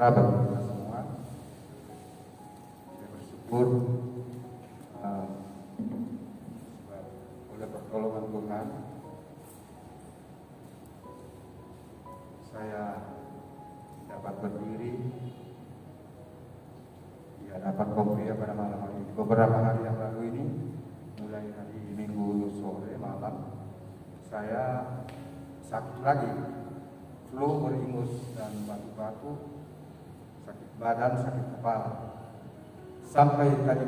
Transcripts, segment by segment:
sejahtera bagi kita semua. Saya bersyukur oleh pertolongan Tuhan saya dapat berdiri di hadapan Kopria pada malam hari ini. Beberapa hari yang lalu ini, mulai hari Minggu sore malam, saya sakit lagi, flu, beringus dan batuk-batuk, sakit badan, sakit kepala. Sampai tadi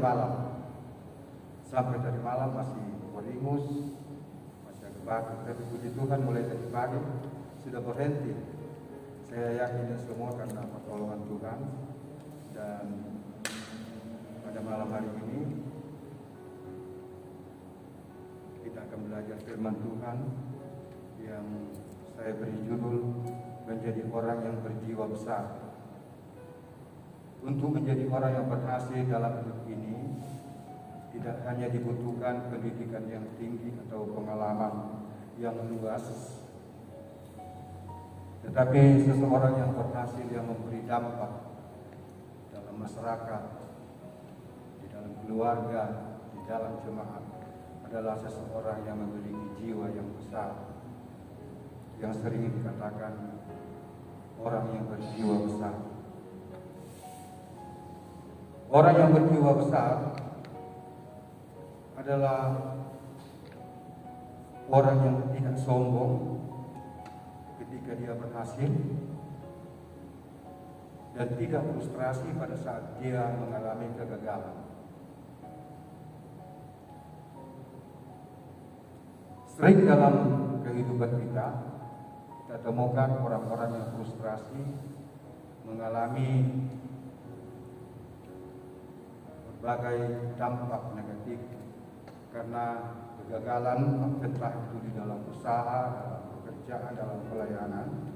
malam masih beringus, masih agak batuk. Tapi puji Tuhan mulai tadi pagi sudah berhenti. Saya yakin ini semua karena pertolongan Tuhan. Dan pada malam hari ini kita akan belajar firman Tuhan yang saya beri judul menjadi orang yang berjiwa besar. Untuk menjadi orang yang berhasil dalam hidup ini tidak hanya dibutuhkan pendidikan yang tinggi atau pengalaman yang luas, tetapi seseorang yang berhasil yang memberi dampak dalam masyarakat, di dalam keluarga, di dalam jemaat adalah seseorang yang memiliki jiwa yang besar, yang sering dikatakan orang yang berjiwa besar. Orang yang berjiwa besar adalah orang yang tidak sombong ketika dia berhasil dan tidak frustrasi pada saat dia mengalami kegagalan. Sering dalam kehidupan kita temukan orang-orang yang frustrasi, mengalami berbagai dampak negatif karena kegagalan, entah itu di dalam usaha, dalam pekerjaan, dalam pelayanan,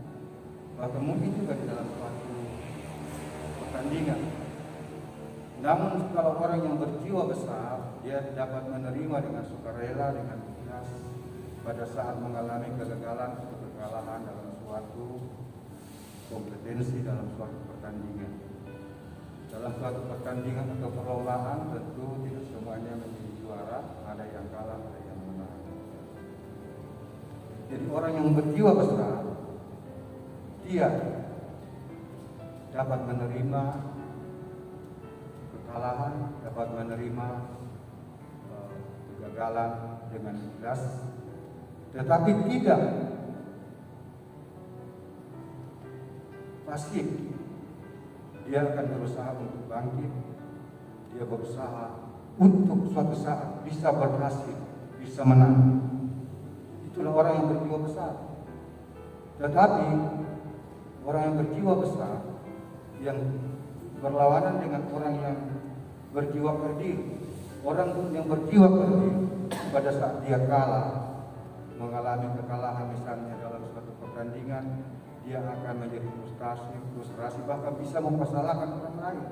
bahkan mungkin juga di dalam suatu pertandingan. Namun kalau orang yang berjiwa besar, dia dapat menerima dengan sukarela, dengan ikhlas pada saat mengalami kegagalan atau kekalahan dalam suatu kompetensi, dalam suatu pertandingan. Dalam suatu pertandingan atau perlombaan tentu tidak semuanya menjadi juara, ada yang kalah, ada yang menang. Jadi orang yang berjiwa besar, dia dapat menerima kekalahan, dapat menerima kegagalan dengan ikhlas, tetapi tidak pasif. Dia akan berusaha untuk bangkit, dia berusaha untuk suatu saat bisa berhasil, bisa menang. Itulah orang yang berjiwa besar. Tetapi orang yang berjiwa besar yang berlawanan dengan orang yang berjiwa kerdil. Orang yang berjiwa kerdil pada saat dia kalah, mengalami kekalahan misalnya dalam suatu pertandingan, dia akan menjadi frustrasi, bahkan bisa mempersalahkan orang lain.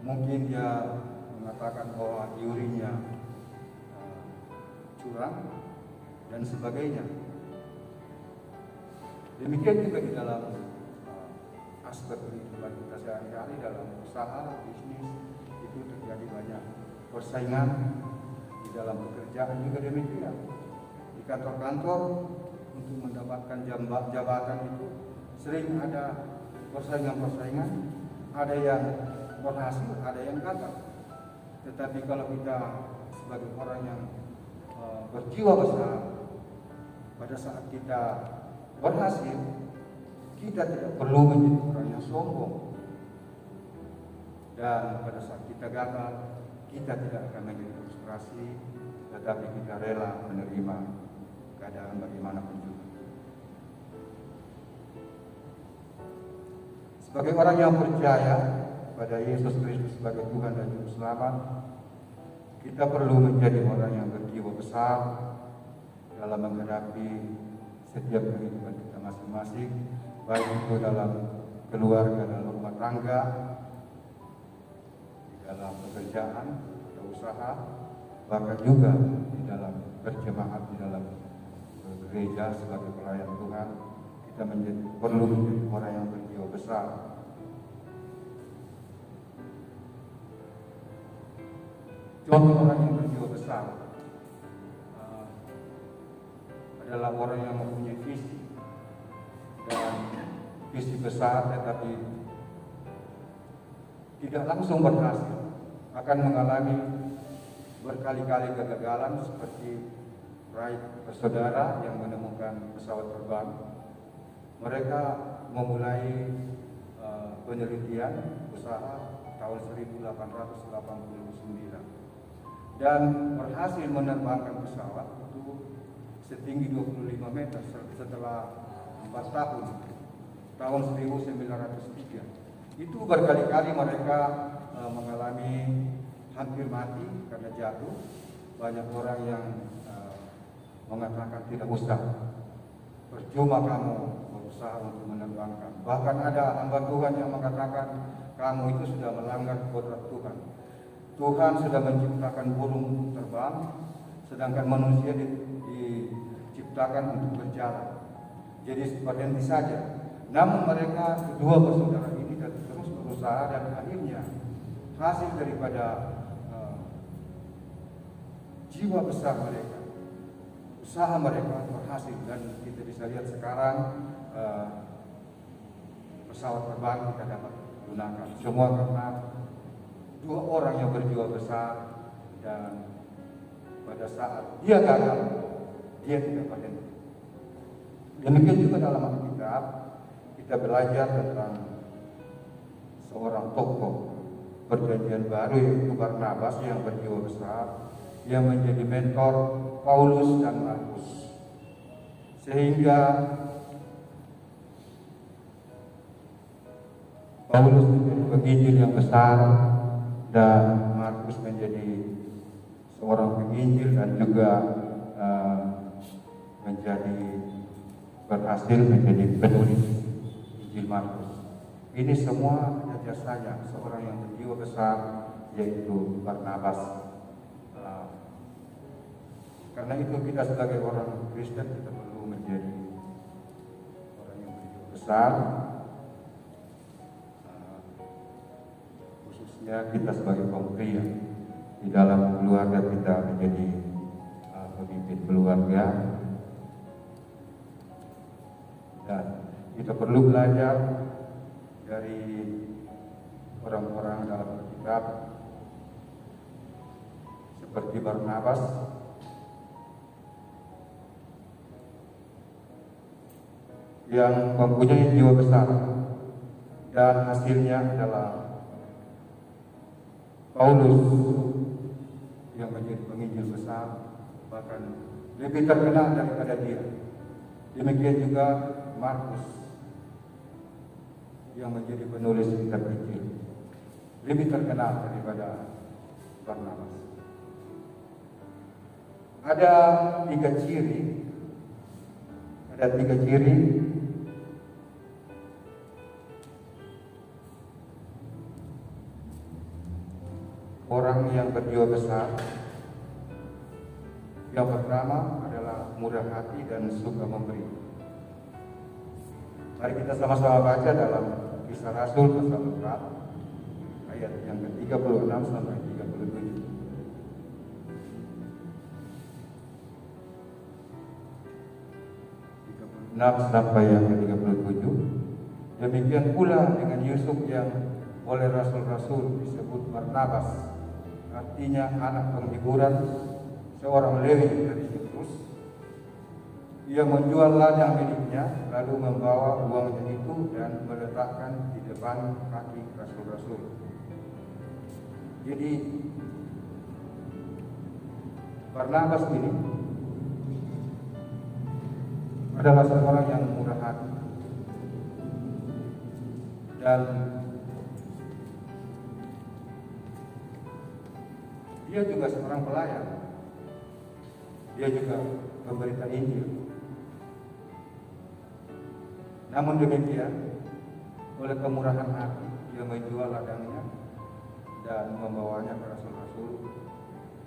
Mungkin dia mengatakan bahwa jurinya curang dan sebagainya. Demikian juga di dalam aspek kehidupan kita sehari-hari, dalam usaha, bisnis, itu terjadi banyak persaingan. Di dalam pekerjaan juga demikian. Di kantor-kantor untuk mendapatkan jabatan itu sering ada persaingan-persaingan, ada yang berhasil, ada yang gagal. Tetapi kalau kita sebagai orang yang berjiwa besar, pada saat kita berhasil, kita tidak perlu menjadi orang yang sombong. Dan pada saat kita gagal, kita tidak akan menjadi frustrasi, tetapi kita rela menerima keadaan bagaimanapun juga. Sebagai orang yang percaya pada Yesus Kristus sebagai Tuhan dan Juru Selamat, kita perlu menjadi orang yang berjiwa besar dalam menghadapi setiap kehidupan kita masing-masing, baik itu dalam keluarga, dalam rumah tangga, di dalam pekerjaan atau usaha, bahkan juga di dalam berjemaat, di dalam gereja sebagai pelayan Tuhan. Kita perlu menjadi orang yang berjiwa besar Contoh orang yang berjiwa besar adalah orang yang mempunyai visi dan visi besar, tetapi tidak langsung berhasil, akan mengalami berkali-kali kegagalan seperti Wright bersaudara yang menemukan pesawat terbang. Mereka memulai penelitian usaha tahun 1889 dan berhasil menerbangkan pesawat itu setinggi 25 meter setelah 4 tahun, tahun 1903. Itu berkali-kali mereka mengalami hampir mati karena jatuh. Banyak orang yang mengatakan tidak usah, percuma kamu berusaha untuk menerbangkan. Bahkan ada hamba Tuhan yang mengatakan kamu itu sudah melanggar kodrat Tuhan. Tuhan sudah menciptakan burung terbang, sedangkan manusia diciptakan untuk berjalan. Jadi berhenti saja. Namun mereka kedua bersaudara ini terus berusaha dan akhirnya hasil daripada jiwa besar mereka, usaha mereka berhasil, dan kita bisa lihat sekarang pesawat terbang kita dapat gunakan. Semua karena dua orang yang berjiwa besar, dan pada saat dia gagal, dia tidak berhenti. Demikian juga dalam Alkitab kita belajar tentang seorang tokoh Perjanjian Baru, yaitu Barnabas yang berjiwa besar, yang menjadi mentor Paulus dan Markus, sehingga Paulus menjadi penginjil yang besar dan Markus menjadi seorang penginjil dan juga berhasil menjadi penulis Injil Markus. Ini semua ada jasanya seorang yang berjiwa besar, yaitu Barnabas. Karena itu kita sebagai orang Kristen kita perlu menjadi orang yang berjiwa besar, khususnya kita sebagai kaum pria. Di dalam keluarga kita menjadi pemimpin keluarga, dan kita perlu belajar dari orang-orang dalam Alkitab seperti Barnabas yang mempunyai jiwa besar, dan hasilnya adalah Paulus yang menjadi penginjil besar, bahkan lebih terkenal daripada dia. Demikian juga Markus yang menjadi penulis kitab Injil, lebih terkenal daripada Barnabas. Ada tiga ciri orang yang berjiwa besar. Yang pertama adalah murah hati dan suka memberi. Mari kita sama-sama baca dalam Kisah Rasul pasal 4 ayat yang ke-36 sampai 37. 36 sampai yang ke-37. Demikian pula dengan Yusuf yang oleh rasul-rasul disebut Barnabas, artinya anak penghiburan, seorang Lewi dari Siprus. Ia menjual ladang miliknya, lalu membawa uangnya itu dan meletakkan di depan kaki rasul-rasul. Jadi Barnabas ini adalah seorang yang murah hati, dan dia juga seorang pelayan. Dia juga pemberita Injil. Namun demikian, oleh kemurahan hati, dia menjual ladangnya dan membawanya ke rasul-rasul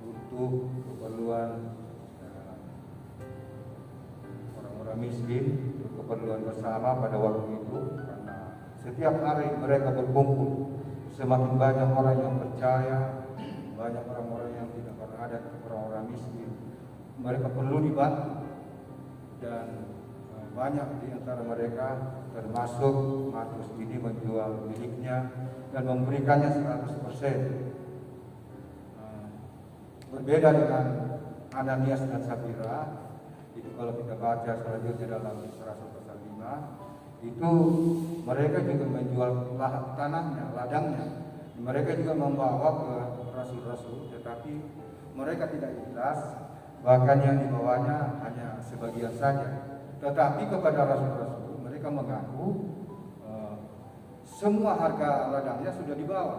untuk keperluan orang-orang miskin, untuk keperluan bersama pada waktu itu. Karena setiap hari mereka berkumpul, semakin banyak orang yang percaya, banyak orang-orang yang tidak berada, orang-orang miskin. Mereka perlu dibantu, dan banyak di antara mereka termasuk Matius ini menjual miliknya dan memberikannya 100%. Berbeda dengan Ananias dan Safira, itu kalau kita baca selanjutnya dalam Rasul pasal 5, itu mereka juga menjual tanahnya, ladangnya. Mereka juga membawa ke rasul-rasul, tetapi mereka tidak ikhlas, bahkan yang dibawanya hanya sebagian saja. Tetapi kepada rasul-rasul mereka mengaku semua harga ladangnya sudah dibawa.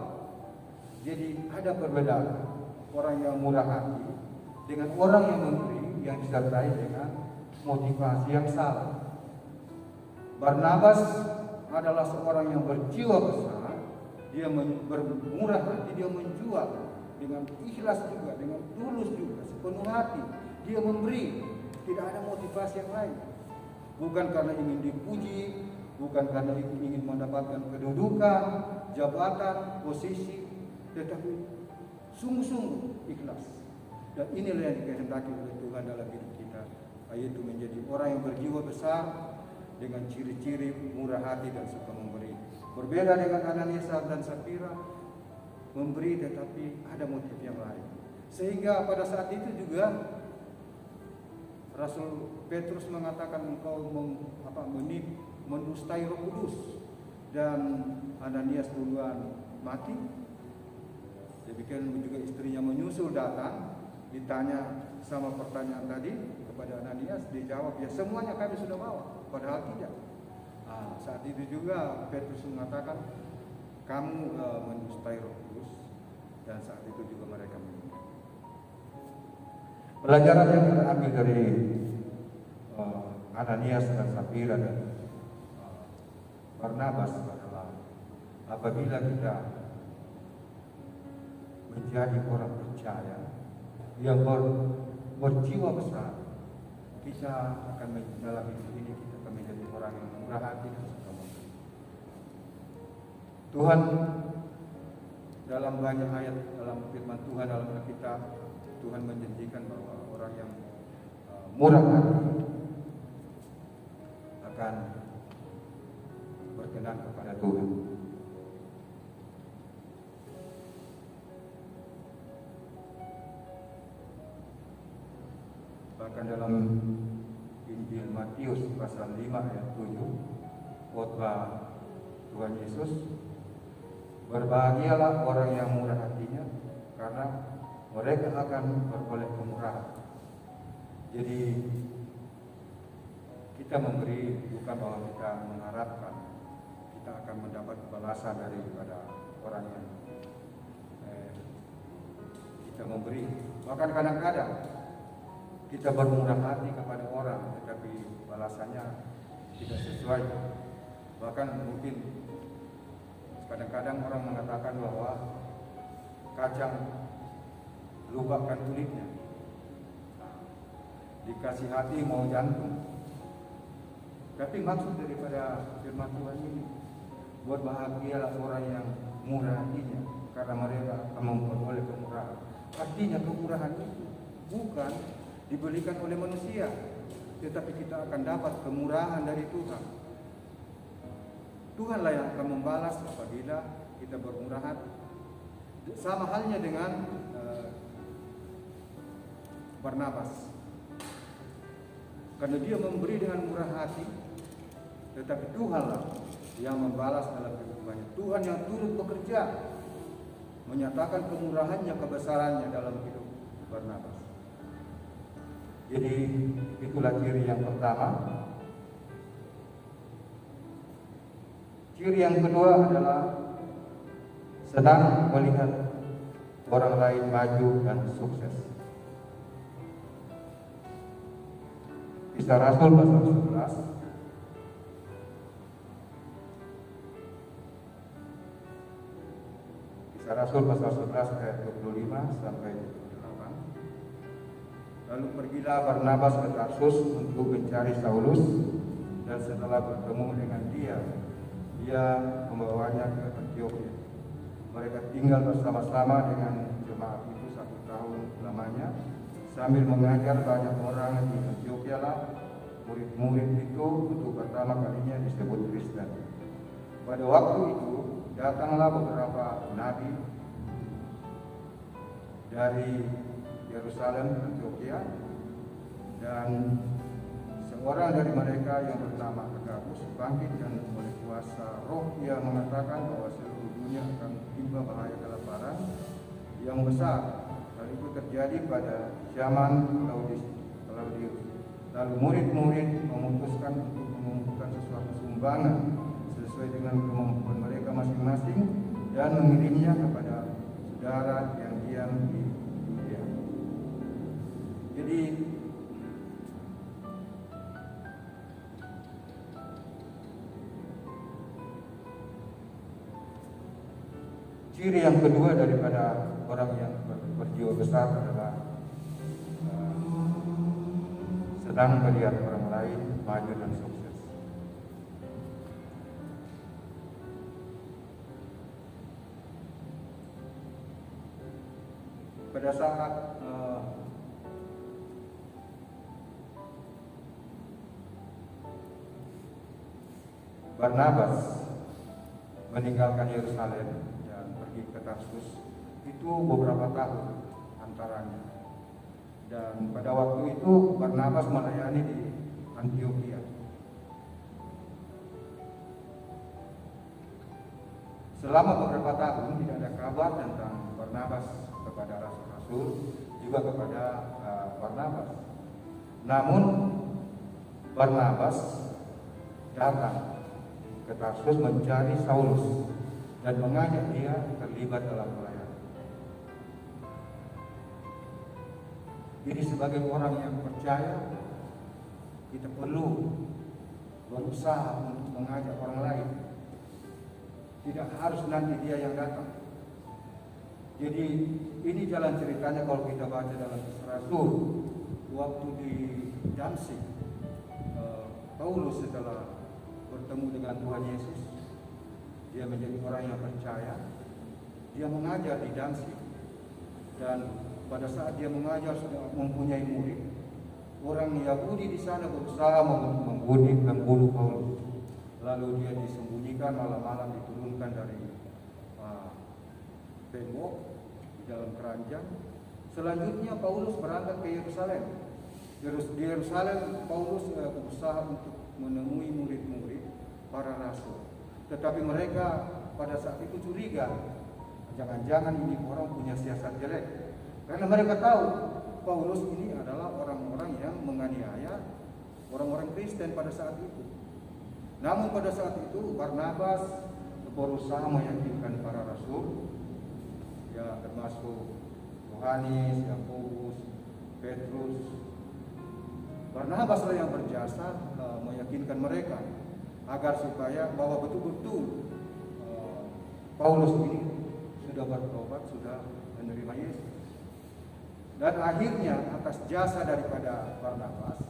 Jadi ada perbedaan orang yang murah hati dengan orang yang memberi, yang disertai dengan motivasi yang salah. Barnabas adalah seorang yang berjiwa besar, dia bermurah hati, dia menjual dengan ikhlas juga, dengan tulus juga, sepenuh hati. Dia memberi, tidak ada motivasi yang lain. Bukan karena ingin dipuji, bukan karena ingin mendapatkan kedudukan, jabatan, posisi, tetapi sungguh-sungguh ikhlas. Dan inilah yang dikehendaki oleh Tuhan dalam hidup kita, yaitu menjadi orang yang berjiwa besar dengan ciri-ciri murah hati dan suka memberi. Berbeda dengan Ananias dan Safira, memberi tetapi ada motif yang lain. Sehingga pada saat itu juga Rasul Petrus mengatakan engkau mendustai Roh Kudus, dan Ananias duluan mati. Demikian juga istrinya menyusul datang, ditanya sama pertanyaan tadi kepada Ananias, dijawab ya semuanya kami sudah bawa, padahal tidak. Saat itu juga Petrus mengatakan kamu mendustai Roh Kudus, dan saat itu juga mereka meninggal. Pelajaran yang kita ambil dari Ananias dan Safira dan Barnabas adalah apabila kita menjadi orang percaya yang berjiwa besar, kita akan dalam hidup ini kita akan menjadi orang yang murah hati dan suka memberi. Tuhan dalam banyak ayat dalam firman Tuhan dalam Alkitab, Tuhan menjanjikan bahwa orang yang murah hati akan berkenan kepada Tuhan. Bahkan dalam Injil Matius pasal 5 ayat 7, khotbah Tuhan Yesus, berbahagialah orang yang murah hatinya, karena mereka akan beroleh kemurahan. Jadi kita memberi bukan bahwa kita mengharapkan kita akan mendapat balasan daripada orang yang kita memberi. Bahkan kadang-kadang kita bermurah hati kepada orang, tetapi balasannya tidak sesuai. Bahkan mungkin kadang-kadang orang mengatakan bahwa kacang lubakkan kulitnya, dikasih hati mau jantung. Tapi maksud daripada firman Tuhan ini, buat bahagialah orang yang murah hatinya, karena mereka akan memperoleh kemurahan. Artinya kemurahan itu bukan diberikan oleh manusia, tetapi kita akan dapat kemurahan dari Tuhan. Tuhanlah yang akan membalas apabila kita bermurah hati. Sama halnya dengan Barnabas, karena dia memberi dengan murah hati, tetapi Tuhanlah yang membalas dalam kehidupannya. Tuhan yang turut bekerja menyatakan kemurahannya, kebesarannya dalam hidup Barnabas. Jadi itulah ciri yang pertama. Ciri yang kedua adalah senang melihat orang lain maju dan sukses. Kisah Rasul pasal 11. Kisah Rasul pasal 11 ayat 25 sampai 28. Lalu pergilah Barnabas ke Tarsus untuk mencari Saulus, dan setelah bertemu dengan dia membawanya ke Antiokhia. Mereka tinggal bersama-sama dengan jemaat itu 1 tahun lamanya sambil mengajar banyak orang di Antioquia lah. Murid-murid itu untuk pertama kalinya disebut Kristen. Pada waktu itu datanglah beberapa nabi dari Yerusalem, Antioquia, dan seorang dari mereka yang bernama Agabus bangkit dan oleh kuasa roh ia mengatakan bahwa seluruh dunia akan timba bahaya kelaparan yang besar. Hal itu terjadi pada zaman Claudius. Lalu murid-murid memutuskan untuk mengumpulkan sesuatu sumbangan sesuai dengan kemampuan mereka masing-masing dan mengirimnya kepada saudara yang diam di Yudea. Jadi ciri yang kedua daripada orang yang berjiwa besar adalah senang melihat orang lain maju dan sukses. Pada saat Barnabas meninggalkan Yerusalem dan pergi ke Tarsus, itu beberapa tahun antaranya. Dan pada waktu itu Barnabas melayani di Antioquia. Selama beberapa tahun tidak ada kabar tentang Barnabas kepada rasul-rasul, juga kepada Barnabas. Namun Barnabas datang ke Tarsus mencari Saulus dan mengajak dia terlibat dalam pelayanan. Jadi sebagai orang yang percaya, kita perlu berusaha untuk mengajak orang lain. Tidak harus nanti dia yang datang. Jadi ini jalan ceritanya kalau kita baca dalam Kisah Rasul. Waktu di Damsyik, Paulus setelah bertemu dengan Tuhan Yesus, dia menjadi orang yang percaya. Dia mengajar di Damsyik, dan pada saat dia mengajar sudah mempunyai murid. Orang Yahudi di sana berusaha membunuh Paulus. Lalu dia disembunyikan, malam-malam diturunkan dari tembok di dalam keranjang. Selanjutnya Paulus berangkat ke Yerusalem. Di Yerusalem Paulus berusaha untuk menemui murid-murid para rasul. Tetapi mereka pada saat itu curiga, jangan-jangan ini orang punya siasat jelek. Karena mereka tahu Paulus ini adalah orang-orang yang menganiaya orang-orang Kristen pada saat itu. Namun pada saat itu Barnabas berusaha meyakinkan para rasul, ya termasuk Yohanes, Yakobus, Petrus. Barnabaslah yang berjasa meyakinkan mereka agar supaya bahwa betul-betul Paulus ini sudah bertobat, sudah menerima Yesus. Dan akhirnya atas jasa daripada Barnabas,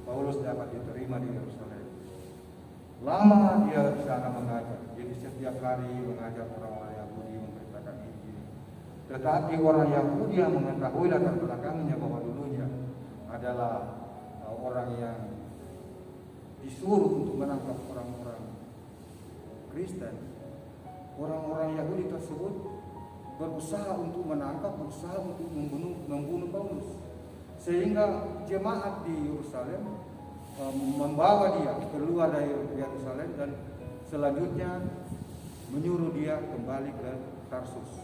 Paulus dapat diterima di Yerusalem. Lama dia di sana mengajar. Jadi setiap hari mengajar orang-orang Yahudi memberitakan Injil. Tetapi orang Yahudi yang mengetahui latar belakangnya bahwa dulunya adalah orang yang disuruh untuk menangkap orang-orang Kristen, orang-orang Yahudi tersebut berusaha untuk menangkap, berusaha untuk membunuh Paulus, sehingga jemaat di Yerusalem membawa dia keluar dari Yerusalem dan selanjutnya menyuruh dia kembali ke Tarsus.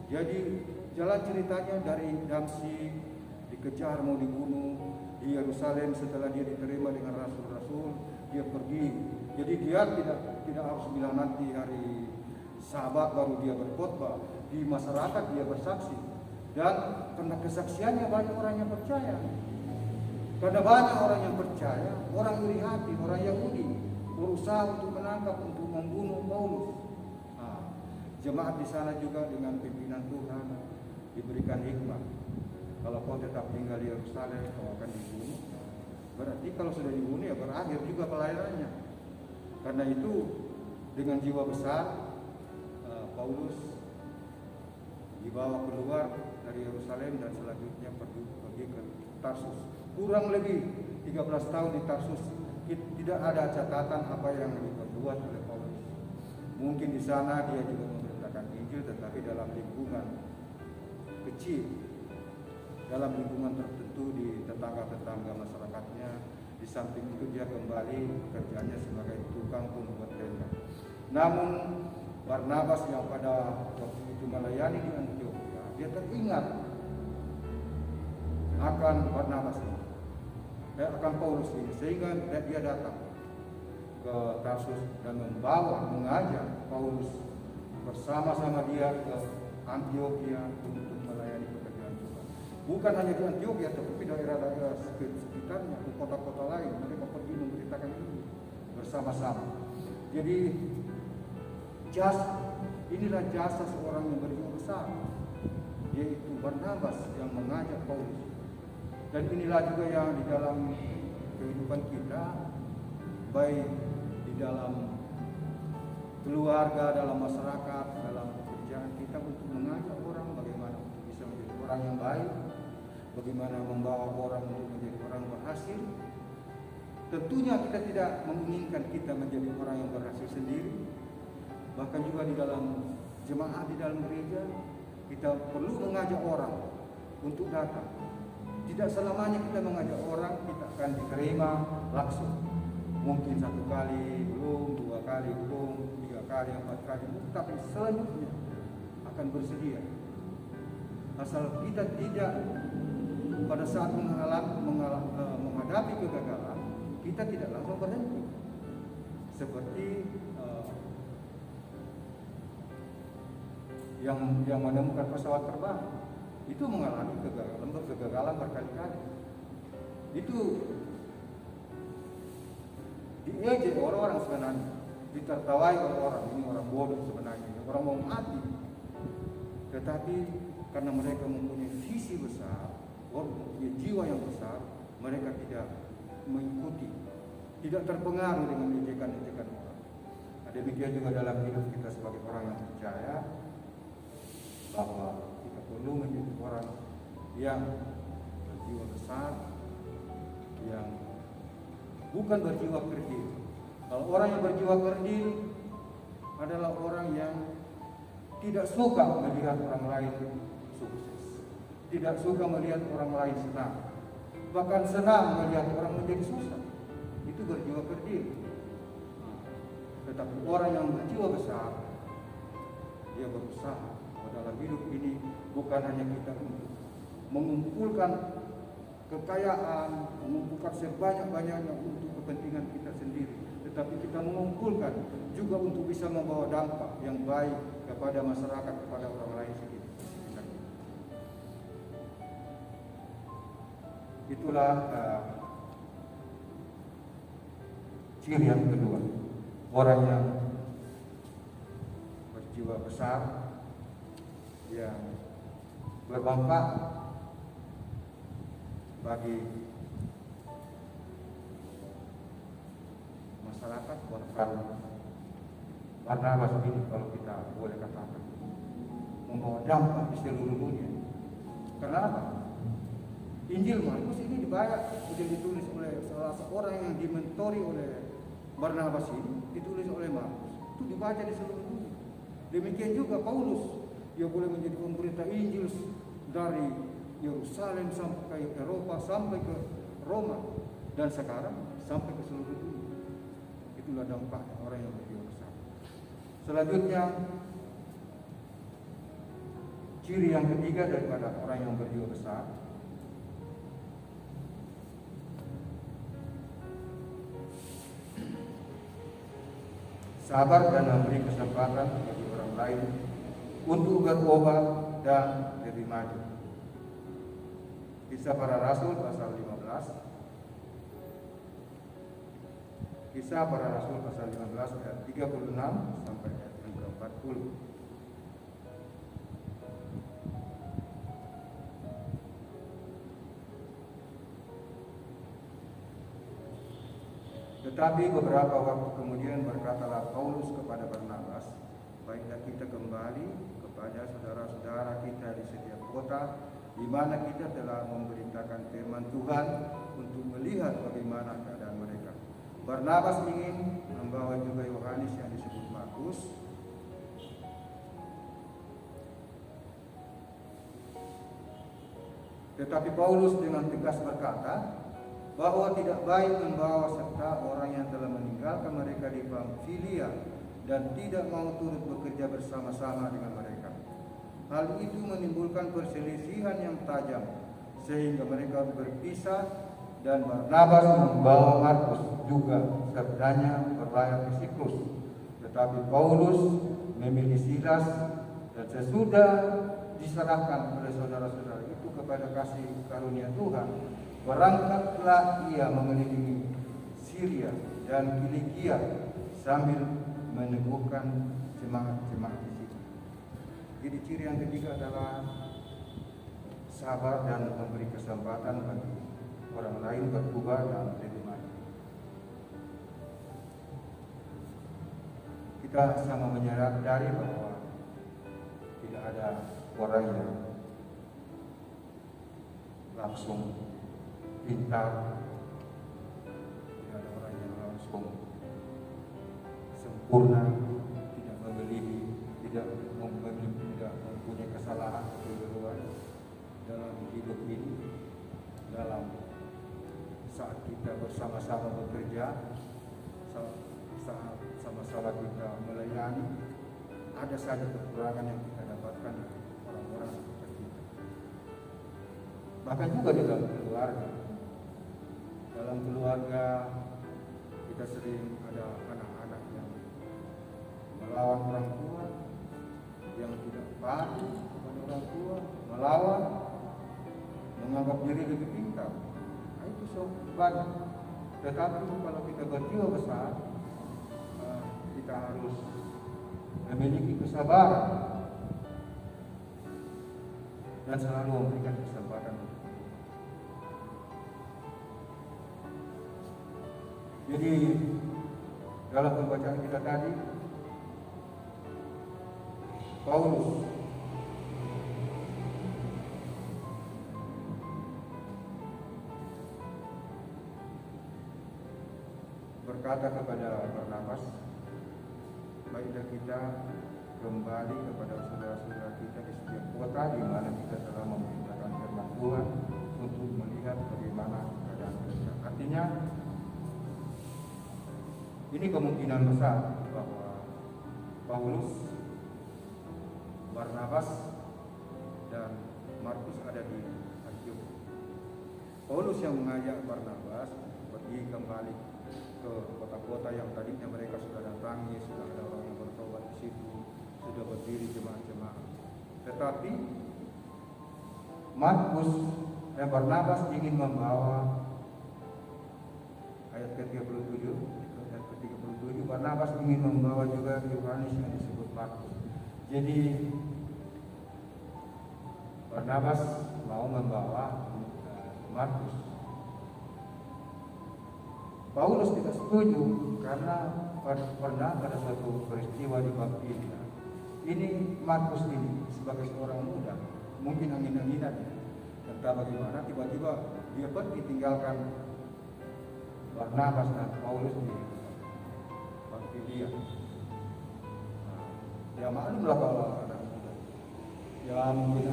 Jadi jalan ceritanya dari Damsyik dikejar mau dibunuh, di Yerusalem setelah dia diterima dengan rasul-rasul dia pergi. Jadi dia tidak harus bilang nanti hari Sabat baru dia berkhotbah, di masyarakat dia bersaksi, dan karena kesaksiannya banyak orang yang percaya. Karena banyak orang yang percaya, orang iri hati, orang Yahudi berusaha untuk menangkap, untuk membunuh Paulus. Jemaat di sana juga dengan pimpinan Tuhan diberikan hikmah. Kalau kau tetap tinggal di Yerusalem, kau akan dibunuh. Berarti kalau sudah dibunuh ya berakhir juga pelayanannya. Karena itu dengan jiwa besar Paulus dibawa keluar dari Yerusalem dan selanjutnya pergi ke Tarsus. Kurang lebih 13 tahun di Tarsus, tidak ada catatan apa yang diperbuat oleh Paulus. Mungkin di sana dia juga memberitakan Injil, tetapi dalam lingkungan kecil, dalam lingkungan tertentu di tetangga-tetangga masyarakatnya. Di samping itu dia kembali kerjanya sebagai tukang pembuat tenda. Namun Barnabas yang pada waktu itu melayani di Antiokhia, dia teringat akan Barnabas ini, akan Paulus ini, sehingga dia datang ke Tarsus dan mengajak Paulus bersama-sama dia ke Antiokhia untuk melayani pekerjaan Tuhan. Bukan hanya di Antiokhia, tetapi daerah-daerah sekitarnya, di kota-kota lain, mereka pergi memberitakan ini bersama-sama. Jadi inilah jasa seorang yang berjiwa besar, yaitu Barnabas yang mengajak Paulus. Dan inilah juga yang di dalam kehidupan kita, baik di dalam keluarga, dalam masyarakat, dalam pekerjaan kita, untuk mengajak orang bagaimana untuk bisa menjadi orang yang baik, bagaimana membawa orang untuk menjadi orang berhasil. Tentunya kita tidak menginginkan kita menjadi orang yang berhasil sendiri. Bahkan juga di dalam jemaat, di dalam gereja, kita perlu mengajak orang untuk datang. Tidak selamanya kita mengajak orang kita akan diterima langsung. Mungkin 1 kali belum, 2 kali belum, 3 kali, 4 kali belum, tapi selanjutnya akan bersedia. Asal kita tidak pada saat menghadapi kegagalan, kita tidak langsung berhenti. Seperti yang menemukan pesawat terbang, itu mengalami kegagalan berkali-kali. Itu diejek orang-orang sebenarnya, ditertawai oleh orang, ini orang bodoh sebenarnya, orang mau mati. Tetapi karena mereka mempunyai visi besar, mempunyai jiwa yang besar, mereka tidak mengikuti, tidak terpengaruh dengan ejekan-ejekan orang. Demikian juga dalam hidup kita sebagai orang yang percaya, bahwa kita perlu menjadi orang yang berjiwa besar, yang bukan berjiwa kerdil. Kalau orang yang berjiwa kerdil adalah orang yang tidak suka melihat orang lain sukses, tidak suka melihat orang lain senang, bahkan senang melihat orang menjadi susah. Itu berjiwa kerdil. Tetapi orang yang berjiwa besar, dia berusaha dalam hidup ini bukan hanya kita untuk mengumpulkan kekayaan, mengumpulkan sebanyak-banyaknya untuk kepentingan kita sendiri, tetapi kita mengumpulkan juga untuk bisa membawa dampak yang baik kepada masyarakat, kepada orang lain sekitar. Itulah ciri yang kedua, orang yang berjiwa besar, yang bermanfaat bagi masyarakat, bahkan Barnabas ini kalau kita boleh katakan membawa dampak di seluruh dunia. Kenapa? Injil Markus ini sudah ditulis oleh salah seorang yang dimentori oleh Barnabas ini, ditulis oleh Markus, itu dibaca di seluruh dunia. Demikian juga Paulus, dia boleh menjadi pemberita Injil dari Yerusalem sampai ke Eropa, sampai ke Roma, dan sekarang sampai ke seluruh dunia. Itulah dampaknya orang yang berjiwa besar. Selanjutnya, ciri yang ketiga daripada orang yang berjiwa besar, sabar dan memberi kesempatan bagi orang lain untuk berubah dan lebih maju. Kisah Para Rasul pasal 15. Kisah Para Rasul pasal 15 ayat 36 sampai ayat 40. Tetapi beberapa waktu kemudian berkatalah Paulus kepada Barnabas, baiklah kita kembali kepada saudara-saudara kita di setiap kota di mana kita telah memberitakan firman Tuhan untuk melihat bagaimana keadaan mereka. Barnabas ingin membawa juga Yohanes yang disebut Markus. Tetapi Paulus dengan tegas berkata bahwa tidak baik membawa serta orang yang telah meninggalkan mereka di Pamfilia dan tidak mau turut bekerja bersama-sama dengan mereka. Hal itu menimbulkan perselisihan yang tajam sehingga mereka berpisah, dan Barnabas membawa Markus juga sertanya berlayar ke Siprus. Tetapi Paulus memilih Silas, dan sesudah diserahkan oleh saudara-saudara itu kepada kasih karunia Tuhan, berangkatlah ia mengelilingi Syria dan Kilikia sambil meneguhkan jemaat-jemaat di situ. Jadi ciri yang ketiga adalah sabar dan memberi kesempatan bagi orang lain berubah dan lebih maju. Kita sama menyadari bahwa tidak ada orang yang langsung pintar, tidak ada orang yang langsung sempurna, tidak mempunyai kesalahan atau kegagalan dalam hidup ini. Dalam saat kita bersama-sama bekerja, saat sama-sama kita melayani, ada saja kekurangan yang kita dapatkan dari orang-orang sekitar kita. Bahkan juga di dalam keluarga. Dalam keluarga kita sering ada anak-anak yang melawan orang tua, yang tidak patuh kepada orang tua, melawan, menganggap diri lebih pintar. Nah, itu banyak. Tetapi kalau kita berjiwa besar, kita harus memiliki kesabaran dan selalu memberikan kesempatan. Jadi dalam pembacaan kita tadi, Paulus berkata kepada Barnabas, baiklah kita kembali kepada saudara-saudara kita di setiap kota di mana kita telah memberitakan firman Tuhan untuk melihat bagaimana keadaan mereka. Artinya ini kemungkinan besar bahwa Paulus, Barnabas, dan Markus ada di Antiok. Paulus yang mengajak Barnabas pergi kembali ke kota-kota yang tadinya mereka sudah datangi, sudah ada orang yang bertobat di situ, sudah berdiri jemaat-jemaat. Tetapi Markus dan Barnabas ingin membawa ayat ke-37, Barnabas ingin membawa juga Yohanes yang disebut Markus. Jadi Barnabas mau membawa Markus. Paulus tidak setuju karena pernah pada suatu peristiwa di Pamfilia. Ini Markus ini sebagai seorang muda, mungkin angin-anginan, entah bagaimana tiba-tiba dia pergi tinggalkan Barnabas dan Paulus di Pamfilia. Ya maklumlah kalau anak muda. Ya mungkin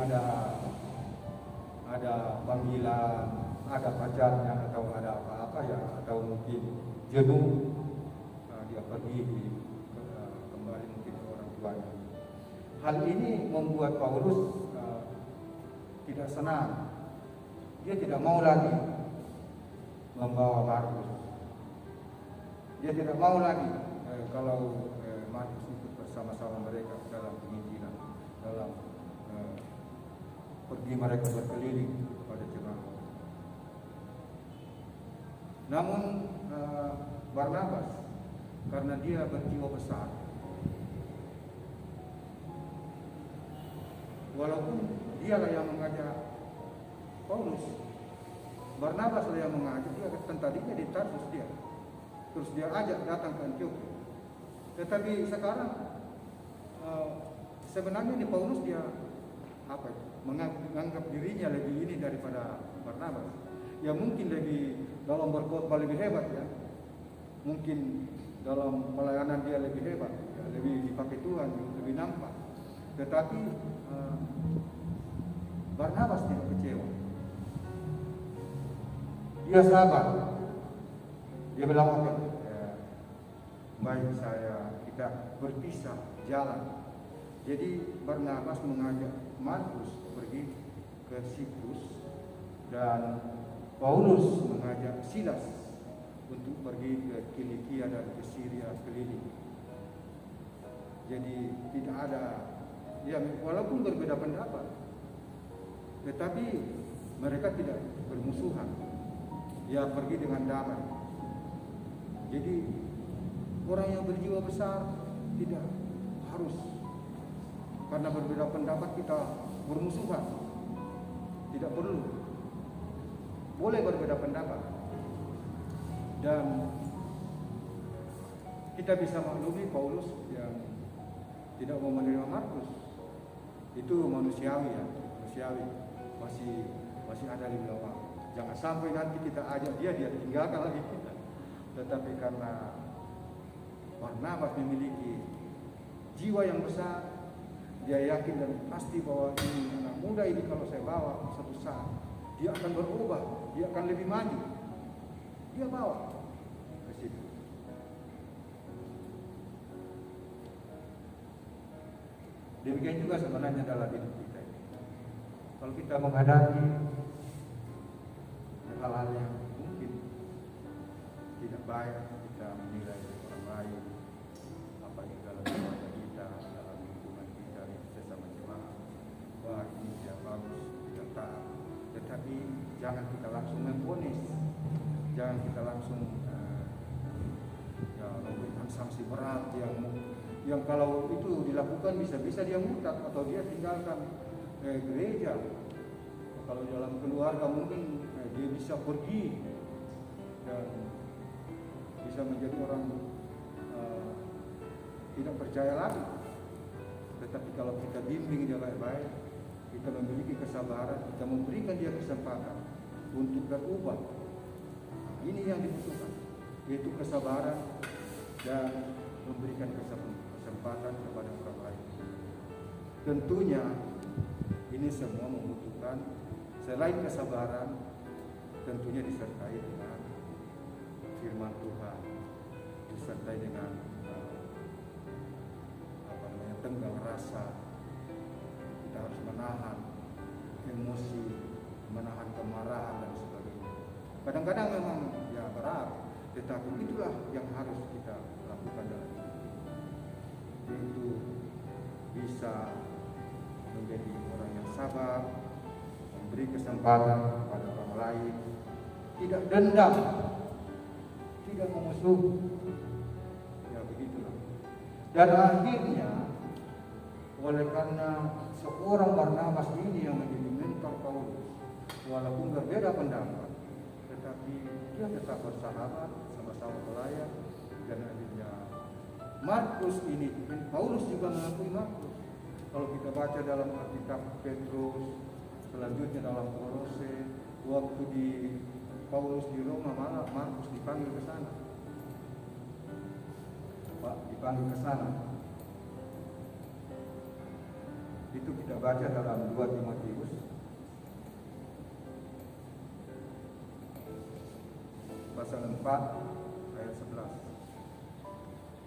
ada panggilan, ada pacarnya atau ada apa-apa ya, atau mungkin jenuh, dia pergi kembali mungkin ke orang tuanya. Hal ini membuat Paulus tidak senang. Dia tidak mau lagi membawa Markus. Dia tidak mau lagi kalau Markus ikut bersama-sama mereka dalam penginjilan, dalam pergi mereka berkeliling kepada jemaat. Namun Barnabas, karena dia berjiwa besar, walaupun dialah yang mengajak Paulus, Barnabas lah yang mengajak dia, kan tadinya di Tarsus dia, terus dia ajak datang ke Antioquia. Tetapi sekarang sebenarnya di Paulus dia apa itu? menganggap dirinya lebih ini daripada Barnabas. Ya mungkin lebih dalam berkhotbah lebih hebat ya. Mungkin dalam pelayanan dia lebih hebat, ya, lebih dipakai Tuhan, lebih nampak. Tetapi Barnabas tidak kecewa. Dia sabar. Dia bilang oke, baik kita berpisah jalan. Jadi Barnabas mengajak Markus pergi ke Siprus dan Paulus mengajak Silas untuk pergi ke Kilikia dan ke Syria keliling. Jadi tidak ada, ya walaupun berbeda pendapat, tetapi mereka tidak bermusuhan. Ya pergi dengan damai. Jadi orang yang berjiwa besar tidak harus karena berbeda pendapat kita bermusuhan. Tidak perlu. Boleh berbeda pendapat. Dan kita bisa maklumi Paulus yang tidak mau menerima Markus. Itu manusiawi ya, manusiawi. Masih ada di bawah. Jangan sampai nanti kita ajak dia tinggalkan lagi kita. Tetapi karena Barnabas memiliki jiwa yang besar, dia yakin dan pasti bahwa ini anak muda ini kalau saya bawa suatu saat dia akan berubah, dia akan lebih maju. Dia bawa ke situ. demikian juga sebenarnya dalam hidup kita ini. Kalau kita menghadapi hal-hal yang mungkin tidak baik, kita menilai orang lain, apalagi dalam keluarga kita, dalam lingkungan kita, sesama jemaat, wah ini tidak bagus, tidak taat. Tetapi jangan kita langsung memvonis, jangan kita langsung memberikan sanksi berat yang kalau itu dilakukan bisa-bisa dia murtad atau dia tinggalkan gereja. Kalau dalam keluarga mungkin dia bisa pergi dan bisa menjadi orang tidak percaya lagi. Tetapi kalau kita bimbing dia baik-baik, kita memiliki kesabaran, kita memberikan dia kesempatan untuk berubah. Ini yang dibutuhkan, yaitu kesabaran dan memberikan kesempatan kepada orang lain. Tentunya ini semua membutuhkan selain kesabaran, tentunya disertai dengan firman Tuhan, disertai dengan tenggang rasa. Kita harus menahan emosi, menahan kemarahan dan sebagainya. Kadang-kadang memang ya berat, tetapi itulah yang harus kita lakukan dalam hidup. Yaitu bisa menjadi orang yang sabar, memberi kesempatan kepada orang lain, tidak dendam, tidak memusuhi. Ya begitulah. Dan akhirnya oleh karena seorang Barnabas ini yang menjadi mentor Paulus, walaupun berbeda pendapat, tetapi dia tetap bersahabat, sama-sama pelayan. Dan akhirnya Markus ini, Paulus juga mengakui Markus. Kalau kita baca dalam Alkitab Petrus, selanjutnya dalam Kolose, waktu di Paulus di Roma, malah Markus dipanggil ke sana. Dipanggil ke sana. Itu kita baca dalam 2 Timotius pasal 4 ayat 11.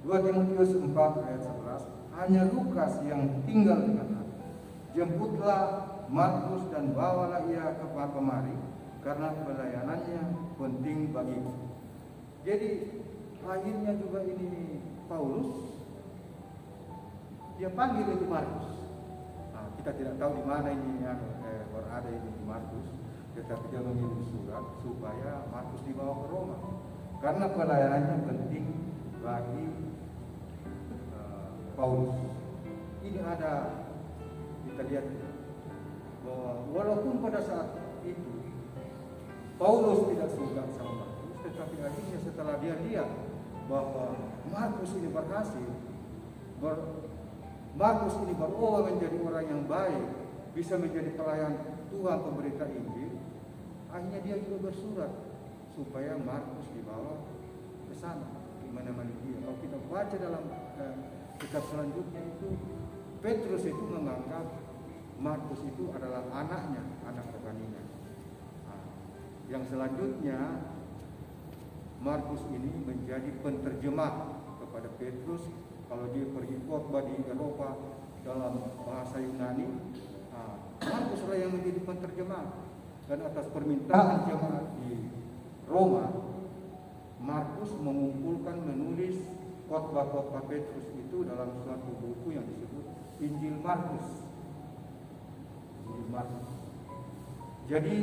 2 Timotius 4 ayat 11, hanya Lukas yang tinggal dengan aku. Jemputlah Markus dan bawalah ia kemari, karena pelayanannya penting bagiku. Jadi akhirnya juga ini Paulus dia panggil itu Markus. Kita tidak tahu di mana ini yang berada ini di Markus, tetapi dia mengirim surat supaya Markus dibawa ke Roma karena pelayanannya penting bagi Paulus. Ini ada kita lihat bahwa walaupun pada saat itu Paulus tidak suka sama Markus, tetapi akhirnya setelah dia lihat bahwa Markus ini berhasil, Markus ini berubah menjadi orang yang baik, bisa menjadi pelayan Tuhan pemberita Injil, akhirnya dia juga bersurat supaya Markus dibawa ke sana, di mana-mana dia. Kalau kita baca dalam kitab selanjutnya itu, Petrus itu menganggap Markus itu adalah anaknya, anak rohaninya. Nah, yang selanjutnya Markus ini menjadi penterjemah kepada Petrus. Kalau dia pergi khotbah di Eropa dalam bahasa Yunani, Markus lah yang menjadi penterjemah. Dan atas permintaan jemaat di Roma, Markus mengumpulkan, menulis khotbah-khotbah Petrus itu dalam suatu buku yang disebut Injil Markus. Injil Markus. Jadi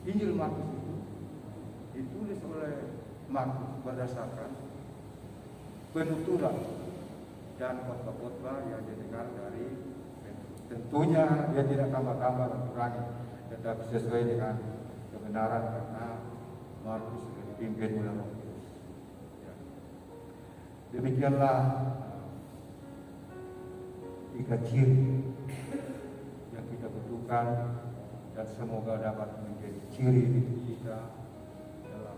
Injil Markus itu ditulis oleh Markus berdasarkan penuturan dan khotbah-khotbah yang didengar dari Petrus. Tentunya dia tidak tambah-tambah mengurangi, tetapi sesuai dengan kebenaran karena Markus sudah dipimpin oleh Roh Kudus. Ya. Demikianlah 3 ciri yang kita butuhkan dan semoga dapat menjadi ciri hidup kita dalam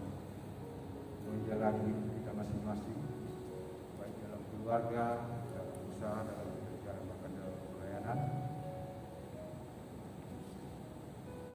menjalani hidup kita masing-masing, baik dalam keluarga,